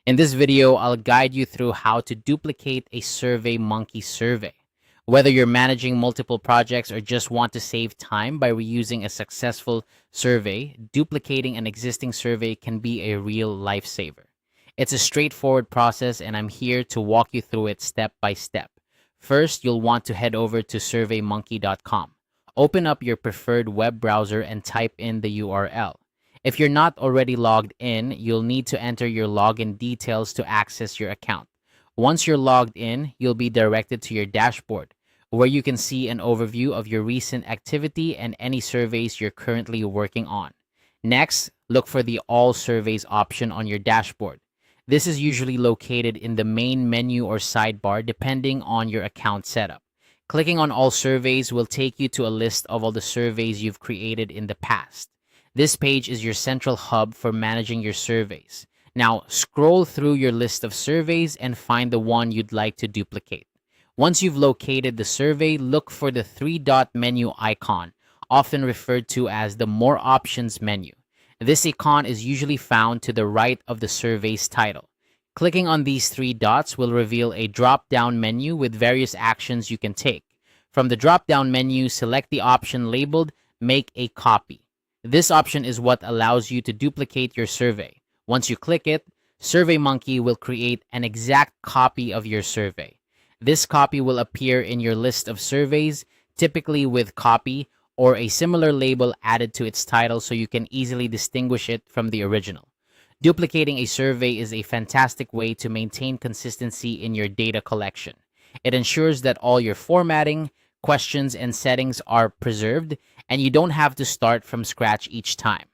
In this video, I'll guide you through how to duplicate a Surveymonkey survey. Whether you're managing multiple projects or just want to save time by reusing a successful survey, duplicating an existing survey can be a real lifesaver. It's a straightforward process, and I'm here to walk you through it step by step. First, you'll want to head over to surveymonkey.com. Open up your preferred web browser and type in the URL. If you're not already logged in, you'll need to enter your login details to access your account. Once you're logged in, you'll be directed to your dashboard, where you can see an overview of your recent activity and any surveys you're currently working on. Next, look for the All Surveys option on your dashboard. This is usually located in the main menu or sidebar depending on your account setup. Clicking on All Surveys will take you to a list of all the surveys you've created in the past. This page is your central hub for managing your surveys. Now, scroll through your list of surveys and find the one you'd like to duplicate. Once you've located the survey, look for the three-dot menu icon, often referred to as the More Options menu. This icon is usually found to the right of the survey's title. Clicking on these three dots will reveal a drop-down menu with various actions you can take. From the drop-down menu, select the option labeled Make a Copy. This option is what allows you to duplicate your survey. Once you click it, Surveymonkey will create an exact copy of your survey. This copy will appear in your list of surveys, typically with copy or a similar label added to its title so you can easily distinguish it from the original. Duplicating a survey is a fantastic way to maintain consistency in your data collection. It ensures that all your formatting, questions, and settings are preserved, and you don't have to start from scratch each time.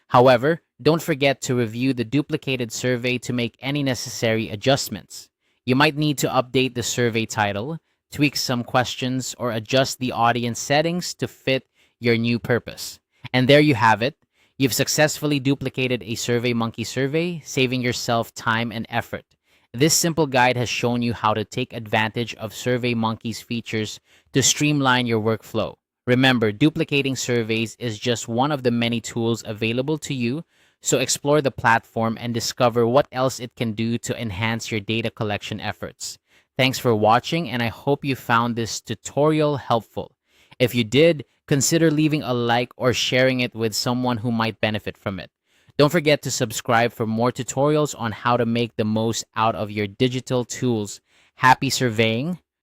However, don't forget to review the duplicated survey to make any necessary adjustments. You might need to update the survey title, tweak some questions, or adjust the audience settings to fit your new purpose. And there you have it. You've successfully duplicated a Surveymonkey survey, saving yourself time and effort. This simple guide has shown you how to take advantage of Surveymonkey's features to streamline your workflow. Remember, duplicating surveys is just one of the many tools available to you, so explore the platform and discover what else it can do to enhance your data collection efforts. Thanks for watching, and I hope you found this tutorial helpful. If you did, consider leaving a like or sharing it with someone who might benefit from it. Don't forget to subscribe for more tutorials on how to make the most out of your digital tools. Happy surveying!